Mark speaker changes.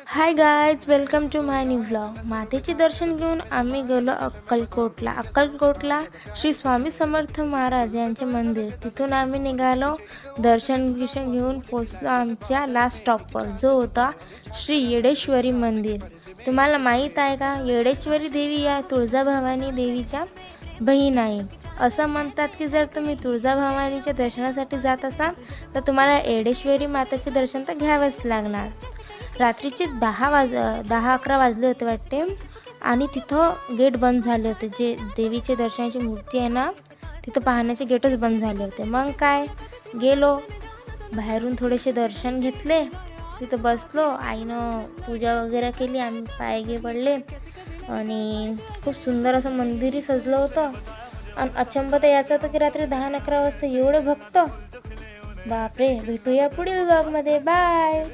Speaker 1: High guys, welcome to my new vlog. मातेचे दर्शन घेऊन आम्ही गेलो अक्कलकोटला श्री स्वामी समर्थ महाराज यांचे मंदिर. तिथून आम्ही निघालो, दर्शन घेऊन पोचलो आमच्या लास्ट स्टॉपवर, जो होता श्री येडेश्वरी मंदिर. तुम्हाला माहीत आहे का, येडेश्वरी देवी या तुळजाभवानी देवीच्या बहीण आहे. असं म्हणतात की जर तुम्ही तुळजाभवानीच्या दर्शनासाठी जात असाल तर तुम्हाला येडेश्वरी माताचे दर्शन तर घ्यावेच लागणार. रात्रीचे 10-11 वाजले होते वाटते, आणि तिथं गेट बंद झाले होते. जे देवीचे दर्शनाची मूर्ती आहे ना, तिथं पाहण्याचे गेटच बंद झाले होते. मग काय, गेलो बाहेरून, थोडेसे दर्शन घेतले, तिथं बसलो, आईनं पूजा वगैरे केली, आम्ही पाय पडले, आणि खूप सुंदर असं मंदिरही सजलं होतं. आणि अचंब तर याचं होतं की रात्री 10-11 वाजता एवढे भक्त, बापरे. भेटूया पुढील व्लॉगमध्ये. बाय.